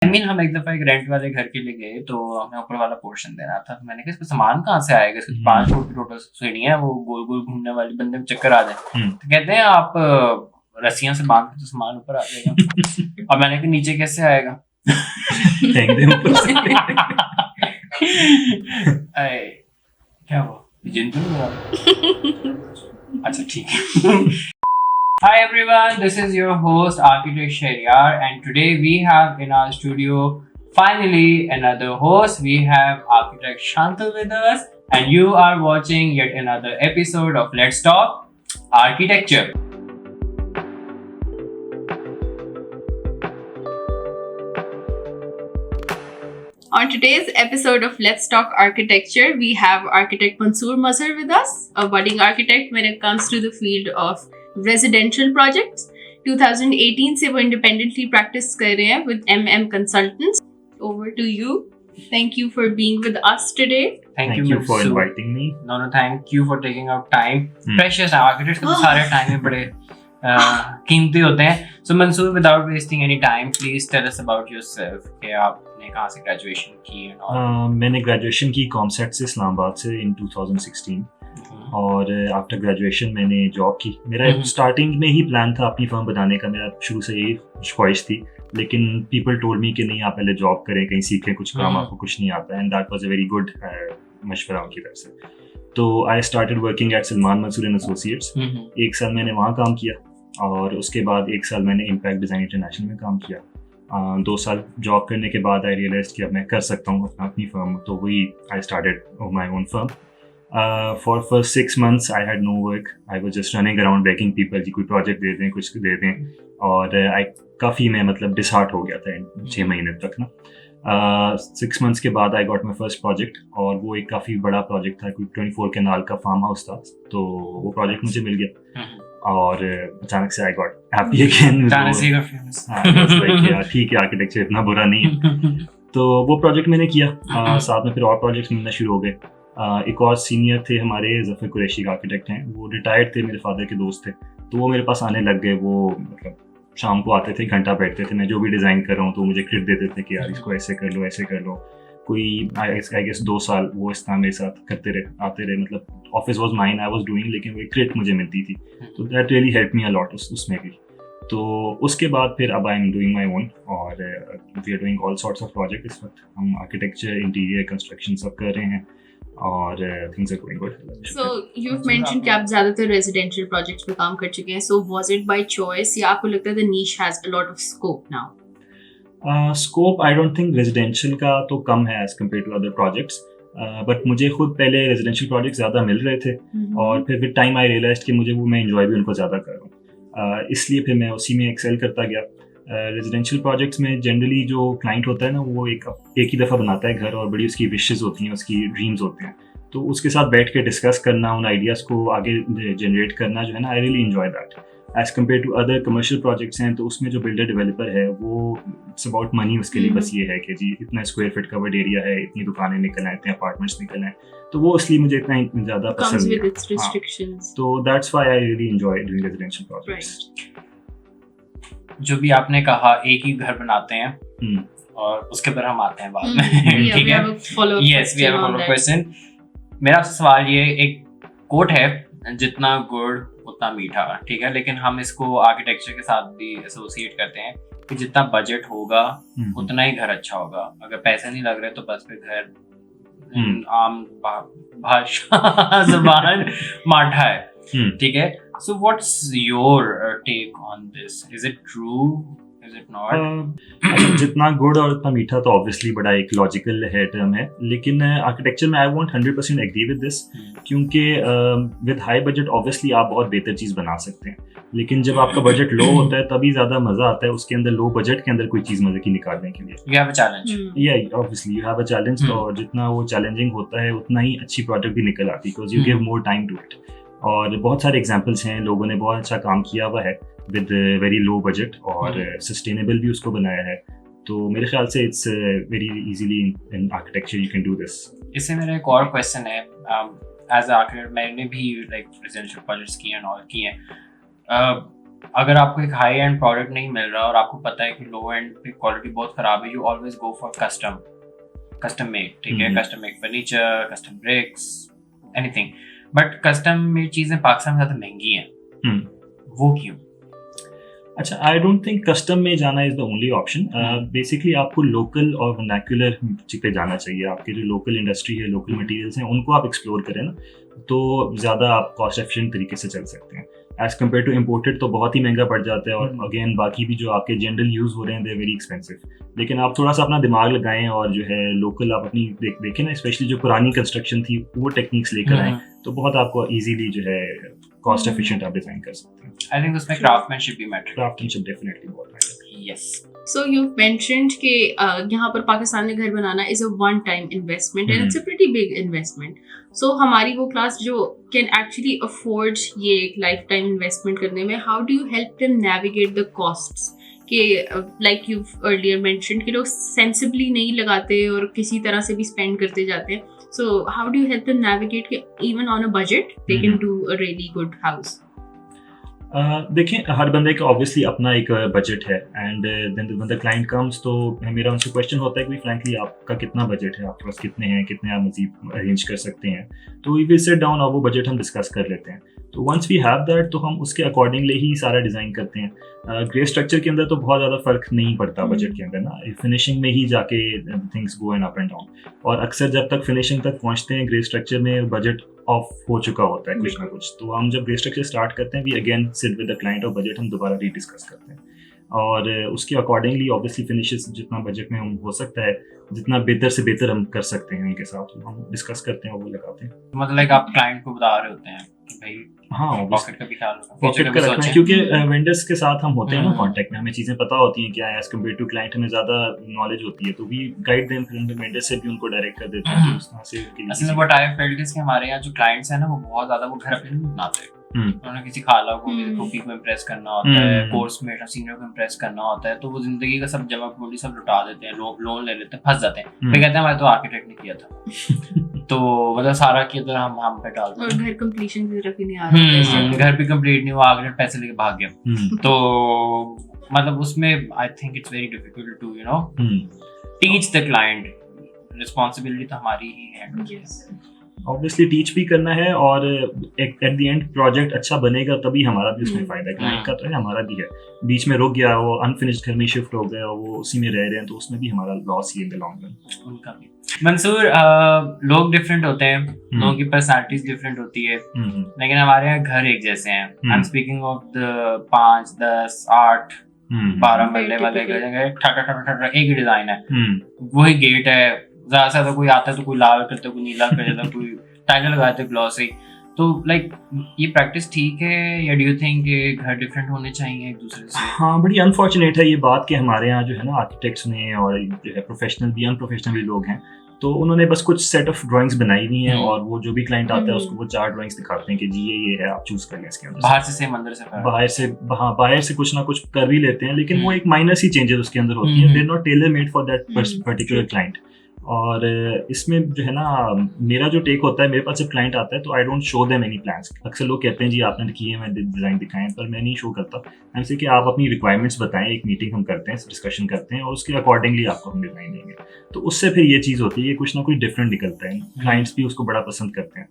हम एक दफा एक रेंट वाले घर के लिए गए तो हमें ऊपर वाला पोर्शन देना था, तो मैंने कहा इसका सामान कहाँ से आएगा, इसकी 5 फुट की टोटल सीढ़ियाँ हैं, वो गोल गोल घूमने वाली, बंदे में चक्कर आ जाए। तो कहते हैं आप रस्सियां से बांध के तो सामान ऊपर आ जाएगा। और मैंने कहा नीचे कैसे आएगा? फेंक दे ऊपर से। क्या हुआ, जिन तो नहीं आ? अच्छा ठीक है। Hi everyone, this is your host Architect Shahriyar, and today we have in our studio finally another host. We have Architect Shantal with us, and you are watching yet another episode of Let's Talk Architecture. On today's episode of Let's Talk Architecture, we have architect Mansoor Mazhar with us, a budding architect when it comes to the field of residential projects. 2018 से वो independently practice कर रहे हैं with MM Consultants. Over to you. Thank you for being with us today. Thank you for Mansoor. inviting me. No, thank you for taking out time. Precious है, architects के तो सारे time में बड़े कीमती होते हैं. So Mansoor, without wasting any time, please tell us about yourself. कि आपने कहाँ से graduation की and all. मैंने graduation की कॉमसेट से इस्लामाबाद से in 2016 और आफ्टर ग्रेजुएशन मैंने जॉब की. मेरा स्टार्टिंग में ही प्लान था अपनी फर्म बनाने का, मेरा शुरू से यही ख्वाहिश थी, लेकिन पीपल टोल्ड मी कि नहीं आप पहले जॉब करें, कहीं सीखें कुछ काम, आपको कुछ नहीं आता. And that was a very good मशवरा उनकी तरफ से. तो I started working at Salman Mansoor and associates. 1 साल मैंने वहाँ काम किया और उसके बाद 1 साल मैंने इम्पैक्ट डिज़ाइन इंटरनेशनल में काम किया. 2 साल जॉब करने के बाद आई रियलाइज कि अब मैं कर सकता हूँ अपनी फर्म, तो वही I started my own firm. For first 6 months I had no work. I was just running around begging people कि कोई प्रोजेक्ट दे दें, कुछ दे दें. और काफ़ी मैं मतलब डिसहार्ट हो गया था 6 महीने तक ना. 6 months के बाद I got my first project और वो एक काफ़ी बड़ा प्रोजेक्ट था, कोई 24 कनाल का फार्म हाउस था. तो वो प्रोजेक्ट मुझे मिल गया और अचानक से I got happy again. ठीक है, आर्किटेक्चर इतना बुरा नहीं है. तो वो प्रोजेक्ट मैंने किया. साथ में फिर और प्रोजेक्ट्स मिलना शुरू हो गए. एक और सीनियर थे हमारे, जफर कुरैशी का आर्किटेक्ट हैं, वो रिटायर्ड थे, मेरे फादर के दोस्त थे, तो वो मेरे पास आने लग गए. वो मतलब शाम को आते थे, घंटा बैठते थे, मैं जो भी डिज़ाइन कर रहा हूँ तो मुझे क्रिट देते थे कि यार इसको ऐसे कर लो, ऐसे कर लो. कोई आई गेस 2 साल वो इस तरह मेरे साथ करते रहे, आते रहे. मतलब office was mine, I was doing, लेकिन वो क्रिट मुझे मिलती थी, तो that really help me a lot उसमें भी. तो उसके बाद फिर अब I am doing my own और we are doing all sorts of project. इस वक्त हम आर्किटेक्चर, इंटीरियर, कंस्ट्रक्शन सब कर रहे हैं और things are going good. So you've mentioned कि आप ज़्यादातर residential projects पे काम कर चुके हैं. So was it by choice या आपको लगता है the niche has a lot of scope now? Scope I don't think residential का तो कम है as compared to other projects. But मुझे खुद पहले residential projects ज़्यादा मिल रहे थे और फिर with time I realized कि मुझे वो मैं enjoy भी उनको ज़्यादा कर रहा हूँ. इसलिए फिर मैं उसी में एक्सेल करता गया. रेजिडेंशियल प्रोजेक्ट्स में जनरली जो क्लाइंट होता है ना, वो एक ही दफ़ा बनाता है घर और बड़ी उसकी विशेज़ होती हैं, उसकी ड्रीम्स होते हैं, तो उसके साथ बैठ के डिस्कस करना, उन आइडियाज़ को आगे जनरेट करना जो है ना, I really enjoy that. As compare to other commercial projects हैं, तो उसमें जो बिल्डर डेवलपर है वो इट्स अबाउट मनी. उसके लिए बस ये है कि जी इतना स्क्वायर फीट कवर्ड एरिया है, इतनी दुकानें निकल आए, इतने अपार्टमेंट्स निकल आए, तो वो इसलिए मुझे इतना ज़्यादा पसंद है. तो that's why I really enjoy doing residential projects. जो भी आपने कहा, एक ही घर बनाते हैं और उसके ऊपर हम आते हैं बाद में. ठीक है, yes, we have a follow-up question. मेरा आपसे सवाल ये, एक कोट है, जितना गुड़ उतना मीठा, ठीक है, लेकिन हम इसको आर्किटेक्चर के साथ भी एसोसिएट करते हैं कि जितना बजट होगा उतना ही घर अच्छा होगा. अगर पैसे नहीं लग रहे तो बस फिर घर आम भाषा ज़बान माठा है. ठीक है. So what's your take on this? Is it true? Is it not? जितना गुड़ और उतना मीठा तो ऑब्वियसली बड़ा एक लॉजिकल है टर्म है, लेकिन आर्किटेक्चर में I want 100% agree with this, क्योंकि विद हाई बजट ऑब्वियसली आप बहुत बेहतर चीज़ बना सकते हैं, लेकिन जब आपका बजट लो होता है तभी ज़्यादा मज़ा आता है उसके अंदर, लो बजट के अंदर कोई चीज़ मज़े की निकालने के लिए. You have a challenge. Yeah, obviously you have a challenge. और जितना वो चैलेंजिंग होता है उतना ही अच्छी प्रोडक्ट भी निकल आती है, because you give more time to it. और बहुत सारे एग्जांपल्स हैं, लोगों ने बहुत अच्छा काम किया हुआ है विद वेरी लो बजट और सस्टेनेबल भी उसको बनाया है. तो मेरे ख्याल से it's very easily in architecture you can do this. इससे मेरा एक और क्वेश्चन है, एज आर्किटेक्ट मैंने भी लाइक रेजिडेंशियल प्रोजेक्ट्स किए हैं और किए हैं. अगर आपको एक हाई एंड प्रोडक्ट नहीं मिल रहा और आपको पता है कि लो एंड पे क्वालिटी बहुत खराब है, you always go for custom made, ठीक है, custom made furniture, custom bricks, anything. But custom made चीजें पाकिस्तान में ज्यादा महंगी हैं, वो क्यों? अच्छा, आई डोंट थिंक कस्टम में जाना is the only option. Basically आपको लोकल और वर्नाक्युलर पे जाना चाहिए। आपके जो लोकल इंडस्ट्री है, लोकल मटेरियल्स हैं, उनको आप एक्सप्लोर करें ना, तो ज़्यादा आप कॉस्ट एफिशिएंट तरीके से चल सकते हैं। एज़ कम्पेयर टू इम्पोर्टेड तो बहुत ही महंगा पड़ जाता है, और अगेन बाकी भी जो आपके जनरल यूज़ हो रहे हैं दे वेरी एक्सपेंसिव। लेकिन आप थोड़ा सा अपना दिमाग लगाएं और जो है लोकल आप अपनी देखें ना, स्पेशली जो पुरानी कंस्ट्रक्शन थी वो टेक्निक्स लेकर आएँ, तो बहुत आपको ईजीली जो है कॉस्ट एफिशिएंट आप डिज़ाइन कर सकते हैं। आई थिंक उसमें क्राफ्टमैनशिप भी मैटर, क्राफ्टमैनशिप डेफिनेटली बहुत matter. Yes. So you've mentioned कि यहाँ पर पाकिस्तान में घर बनाना is a one-time investment and it's a pretty big investment. So हमारी वो क्लास जो can actually afford ये एक lifetime investment करने में, how do you help them navigate the costs? कि like you've earlier mentioned कि लोग sensibly नहीं लगाते और किसी तरह से भी spend करते जाते हैं. So how do you help them navigate कि even on a budget they can do a really good house? देखें, हर बंदे का ऑब्वियसली अपना एक बजट है, and then when the client comes तो मेरा उनसे क्वेश्चन होता है कि फ्रैंकली आपका कितना बजट है, आपके पास कितने हैं, कितने आप मजीद अरेंज कर सकते हैं। तो वी विल सिट डाउन और वो बजट हम डिस्कस कर लेते हैं। तो वंस वी हैव दैट, तो हम उसके अकॉर्डिंगली ही सारा डिज़ाइन करते हैं। ग्रे स्ट्रक्चर के अंदर तो बहुत ज़्यादा फ़र्क नहीं पड़ता बजट के अंदर ना, फिनिशिंग में ही जाके things go and up and down. और अक्सर जब तक फिनिशिंग तक पहुँचते हैं ग्रे स्ट्रक्चर में बजट ऑफ हो चुका होता है कुछ ना कुछ। तो हम जब ग्रे स्ट्रक्चर स्टार्ट करते हैं, we again sit with the client और बजट हम दोबारा रीडिस्कस करते हैं, और उसके अकॉर्डिंगली ऑब्वियसली फिनिशेस जितना बजट में हम हो सकता है, जितना बेहतर से बेहतर हम कर सकते हैं उनके साथ, हम डिस्कस करते हैं और वो लगाते हैं। मतलब लाइक आप क्लाइंट को बता रहे होते हैं कि भाई हाँ, पॉकेट का भी ख्याल पॉकेट का रखना है, क्योंकि वेंडर्स के साथ हम होते हैं ना कांटेक्ट में, हमें चीज़ें पता होती हैं क्या है, एज कम्पेयर टू क्लाइंट हमें ज़्यादा नॉलेज होती है, तो वी गाइड देम, फिर वेंडर से भी उनको डायरेक्ट कर देते हैं। तो उस तरह से असल में व्हाट आई फेल्ट इज कि हमारे यहाँ जो क्लाइंट्स हैं ना, वो बहुत ज़्यादा वो घर पे नहीं बनाते। उन्होंने किसी खाला को, किसी फूफी को इम्प्रेस करना होता है, कोर्स में सीनियर को इम्प्रेस करना होता है, तो वो जिंदगी का सब जमा पूंजी सब लुटा देते हैं, लोन ले लेते हैं, फंस जाते हैं। फिर कहते हैं हमारे तो आर्किटेक्ट ने किया था तो मतलब सारा किया तो हम पे डाल दो, और घर कंप्लीशन की तरफ ही नहीं आ रहा, घर भी कंप्लीट नहीं हुआ, आगे पैसे लेके भाग गया। तो मतलब उसमें I think it's very difficult to you know teach the client. Responsibility तो हमारी ही है, ऑब्वियसली टीच भी करना है, और एट द एंड प्रोजेक्ट अच्छा बनेगा तभी हमारा भी उसमें फायदा है, क्लाइंट का तो है, हमारा भी है। बीच में रुक गया, वो अनफिनिश्ड घर में शिफ्ट हो गया, वो उसी में रह रहे हैं, तो उसमें भी हमारा लॉस ही है इन द लॉन्ग रन। उनका भी। मंसूर, लोग डिफरेंट होते हैं, लोगों की पर्सनालिटीज डिफरेंट होती है, लेकिन हमारे यहाँ घर एक जैसे हैं। I am speaking of the 5, 10, 8, 12 मरले वाले घर, एक ही डिजाइन है, वही गेट है, ज्यादा से ज्यादा कोई आता है तो कोई लाल करता है, कोई नीला कर देता है, कोई टाइगर लगाते ग्लॉसी। तो लाइक ये प्रैक्टिस ठीक है, या डू यू थिंक घर डिफरेंट होने चाहिए एक दूसरे से? हाँ, बड़ी अनफॉर्चुनेट है ये बात कि हमारे यहाँ जो है ना आर्किटेक्ट्स ने और जो है प्रोफेशनल भी अनप्रोफेशनल भी लोग हैं, तो उन्होंने बस कुछ सेट ऑफ ड्राइंग्स बनाई हुई हैं, और वो जो भी क्लाइंट आता है उसको वो 4 ड्राइंग्स दिखाते हैं कि जी ये है, आप चूज कर लें इसके अंदर। बाहर से सेम, अंदर से बाहर से कुछ ना कुछ कर भी लेते हैं, लेकिन वो एक माइनर सी चेंजेस उसके अंदर होती है, they are not tailor made for that particular client. और इसमें जो है ना मेरा जो टेक होता है, मेरे पास जब क्लाइंट आता है तो I don't show them any plans. अक्सर लोग कहते हैं जी आपने किए हैं, मैं डिज़ाइन दिखाएं, पर मैं नहीं शो करता। ऐसे कि आप अपनी रिक्वायरमेंट्स बताएं, एक मीटिंग हम करते हैं, डिस्कशन करते हैं, और उसके अकॉर्डिंगली आपको हम डिज़ाइन देंगे। तो उससे फिर ये चीज़ होती है, कुछ ना कुछ डिफरेंट निकलता है, क्लाइंट्स भी उसको बड़ा पसंद करते हैं।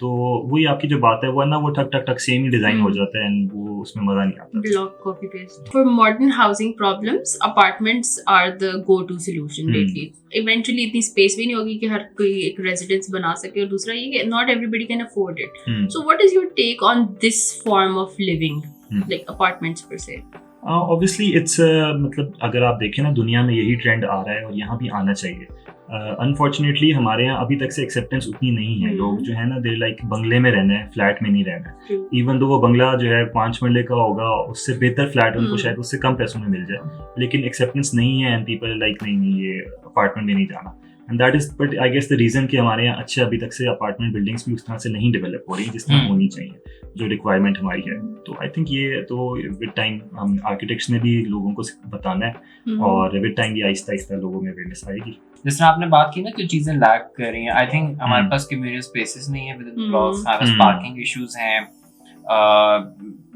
तो वही आपकी जो बात है, वरना वो ठक ठक ठक सेम ही डिजाइन हो जाता है, एंड वो उसमें मजा नहीं आता। Block copy paste. For modern housing problems, apartments are the go to solution lately. Eventually इतनी स्पेस भी नहीं होगी कि हर कोई एक रेजिडेंस बना सके, और दूसरा ये कि not everybody can afford it. So what is your take on this form of living, like apartments per se? Obviously it's मतलब अगर आप देखें ना, दुनिया में यही ट्रेंड आ रहा है और यहाँ भी आना चाहिए। अनफॉर्चुनेटली हमारे यहाँ अभी तक से एक्सेप्टेंस उतनी नहीं है। लोग जो है ना, दे लाइक बंगले में रहना है, फ्लैट में नहीं रहना है। इवन दो वो बंगला जो है 5 मरले का होगा, उससे बेहतर फ्लैट उनको शायद उससे कम पैसों में मिल जाए, लेकिन एक्सेप्टेंस नहीं है, एंड पीपल लाइक नहीं ये अपार्टमेंट में नहीं जाना। And that is but I guess the reason कि हमारे यहाँ अच्छे अभी तक से अपार्टमेंट बिल्डिंग्स भी उस तरह से नहीं डेवलप हो रही जिस तरह होनी चाहिए, जो रिक्वायरमेंट हमारी है। तो आई थिंक ये तो विद टाइम हम आर्किटेक्ट्स ने भी लोगों को बताना है, और विद टाइम ये आहिस्ता आहिस्ता लोगों में अवेयरनेस आएगी। जिस तरह आपने बात की ना कि चीजें लैक कर रही हैं, आई थिंक हमारे पास कम्युनिटी स्पेसेस नहीं है विद इन ब्लॉक्स, हमारे पास पार्किंग इश्यूज हैं,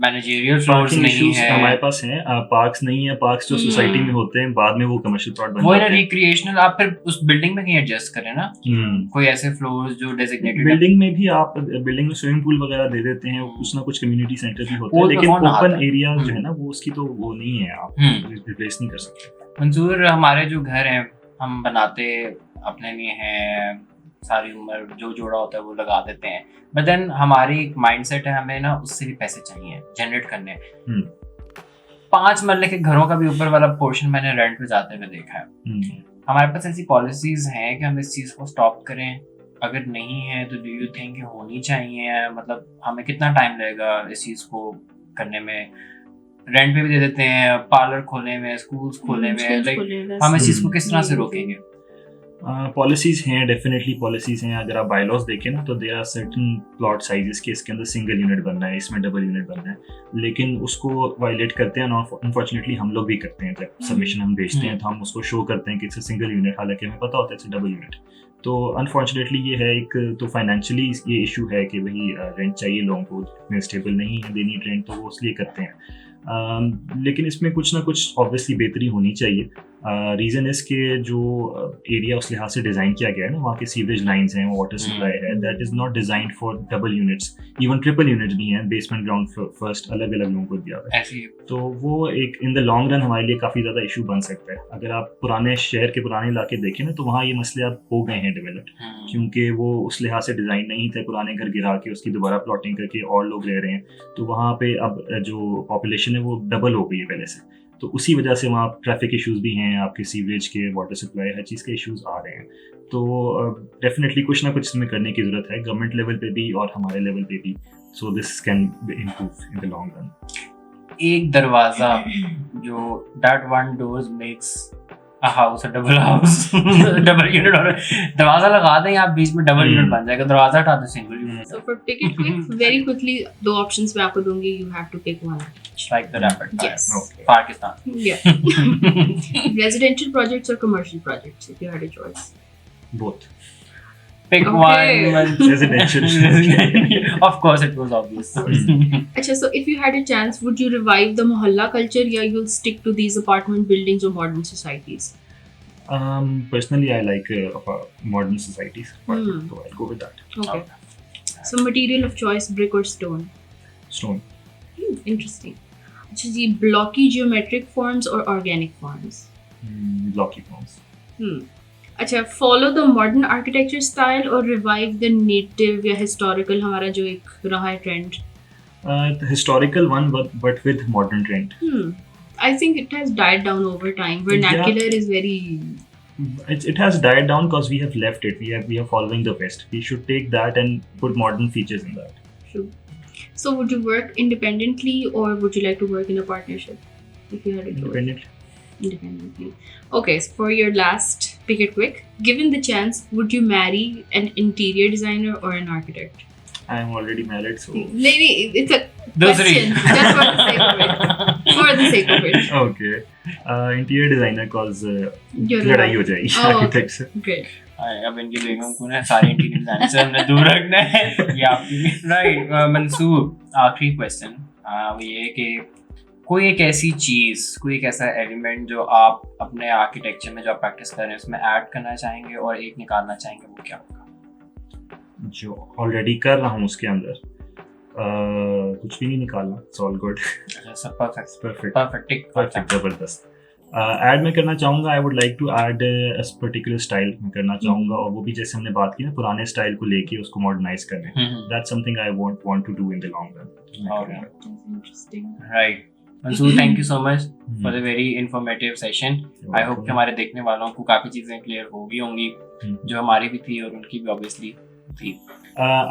मैनेजरियल फ्लोर्स नहीं है, हमारे पास हैं, पार्क्स नहीं है, पार्क्स जो सोसाइटी में होते हैं बाद में वो कमर्शियल प्लॉट बन वो जाते है हैं। रिक्रिएशनल, आप फिर उस बिल्डिंग में कहीं एडजस्ट करें ना, कोई ऐसे फ्लोर्स जो डेजिग्नेटेड बिल्डिंग में भी आप बिल्डिंग में स्विमिंग पूल वगैरह दे देते हैं, कुछ ना कुछ कम्युनिटी सेंटर भी होता है, लेकिन ओपन एरिया जो है ना वो उसकी तो वो नहीं है, आप रिप्लेस नहीं कर सकते। मंसूर, हमारे जो घर हैं हम बनाते अपने लिए हैं, सारी उम्र जो जोड़ा होता है वो लगा देते हैं, बट देन हमारी एक माइंडसेट है हमें ना उससे भी पैसे चाहिए जनरेट करने। 5 मरले के घरों का भी ऊपर वाला पोर्शन मैंने रेंट पे जाते हुए देखा है। हमारे पास ऐसी पॉलिसीज हैं कि हम इस चीज को स्टॉप करें, अगर नहीं है तो डू यू थिंक होनी चाहिए? मतलब हमें कितना टाइम लगेगा इस चीज को करने में? रेंट पे भी दे देते हैं, पार्लर खोलने में, स्कूल्स खोलने में, लाइक हम इस चीज को किस तरह से रोकेंगे? पॉलिसीज हैं, डेफिनेटली पॉलिसीज हैं। अगर आप बायलॉज देखें ना तो there are certain plot sizes के इसके अंदर सिंगल यूनिट बनना है, इसमें डबल यूनिट बनना है, लेकिन उसको वायलेट करते हैं। अनफॉर्चुनेटली हम लोग भी करते हैं, जब सबमिशन हम भेजते हैं तो हम उसको शो करते हैं कि इट्स सिंगल यूनिट, हालांकि हमें पता होता है इट्स डबल यूनिट। तो अनफॉर्चुनेटली ये है एक तो फाइनेंशियली ये इशू है कि वही रेंट चाहिए लोगों को, इतने स्टेबल नहीं है देनी रेंट, तो वो इसलिए करते हैं। लेकिन इसमें कुछ ना कुछ ऑब्वियसली बेहतरी होनी चाहिए। रीज़न इसके जो एरिया उस लिहाज से डिज़ाइन किया गया है ना, वहाँ के सीवेज लाइंस हैं, वाटर सप्लाई है, that is not designed for double units, even triple units भी हैं, बेसमेंट ग्राउंड फर्स्ट अलग अलग लोगों को दिया हुआ है। तो वो एक इन द लॉन्ग रन हमारे लिए काफ़ी ज़्यादा इशू बन सकता है। अगर आप पुराने शहर के पुराने इलाके देखें ना तो वहाँ ये मसले अब हो गए हैं डेवलप, क्योंकि वो उस लिहाज से डिज़ाइन नहीं थे, पुराने घर गिरा के उसकी दोबारा प्लॉटिंग करके और लोग रह रहे हैं, तो वहाँ पे अब जो पॉपुलेशन है वो डबल हो गई है पहले से। तो उसी वजह से वहाँ ट्रैफिक इश्यूज भी हैं, आपके सीवरेज के, वाटर सप्लाई, हर चीज़ के इश्यूज आ रहे हैं। तो डेफिनेटली कुछ ना कुछ इसमें करने की ज़रूरत है, गवर्नमेंट लेवल पे भी और हमारे लेवल पे भी, so this can improve in the long run. एक दरवाज़ा जो that one doors makes a house, a double house, double unit, और दरवाजा लगा दें आप बीच में डबल यूनिट बन जाएगा, दरवाजा हटा दो single unit. So for pick it quick, very quickly, दो options मैं आपको दूंगी, you have to pick one. Like the rapid fire. Yes. Okay. Pakistan. Yeah. Residential projects or commercial projects, if you had a choice. Both. Pick Okay. one. Residential. Of course, it was obvious. अच्छा, so if you had a chance, would you revive the mohalla culture, या you'll stick to these apartment buildings or modern societies? Personally, I like modern societies, so I'll go with that. Okay. So material of choice, brick or stone? Stone. Interesting. अच्छा जी, blocky geometric forms or organic forms? Blocky forms. अच्छा, follow the modern architecture style or revive the native या historical, हमारा जो एक रहा है trend? The historical one, but with modern trend. I think it has died down over time. Vernacular is very. It has died down because we have left it. We are following the West. We should take that and put modern features in that. True. So would you work independently or would you like to work in a partnership? If you had a choice. Independently. Okay, so for your last, pick it quick. Given the chance, would you marry an interior designer or an architect? I am already married, so. Maybe it's a question. Just for the sake of it. For the sake of it. Okay. Interior designer, cause लड़ाई हो जाएगी architect से. Great. अब इनकी बेगम को ना सारे interior design से हमने दूर रखना है, ये आपकी राइट। मंसूर, आखिरी क्वेश्चन वो ये कि कोई एक ऐसी चीज़, कोई एक ऐसा एलिमेंट जो आप अपने आर्किटेक्चर में जो आप प्रैक्टिस कर रहे हैं उसमें ऐड करना चाहेंगे और एक निकालना चाहेंगे, वो क्या होगा? जो ऑलरेडी कर रहा हूँ उसके अंदर कुछ भी नहीं निकालना, इट्स ऑल गुड। सब परफेक्ट जबरदस्त। ऐड मैं करना चाहूँगा, I would like to add a particular style मैं करना चाहूँगा, और वो भी जैसे हमने बात की ना पुराने स्टाइल को लेके उसको मॉडर्नाइज करने, that's something I want to do in the long run. Interesting. Right. Mansoor, thank you so much for the very informative session. I hope कि हमारे देखने वालों को काफ़ी चीज़ें क्लियर हो गई होंगी, जो हमारी भी थी और उनकी भी ऑब्वियसली थी।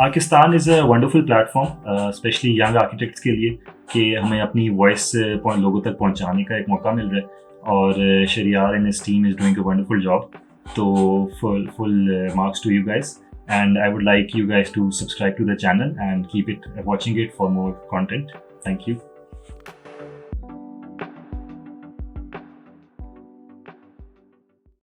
Arkistan is a wonderful platform, especially young architects के लिए, कि हमें अपनी वॉइस लोगों तक पहुंचाने का एक मौका मिल रहा है, और Shahriar and his team is doing a wonderful job. So full marks to you guys, and I would like you guys to subscribe to the channel and keep it watching it for more content. Thank you.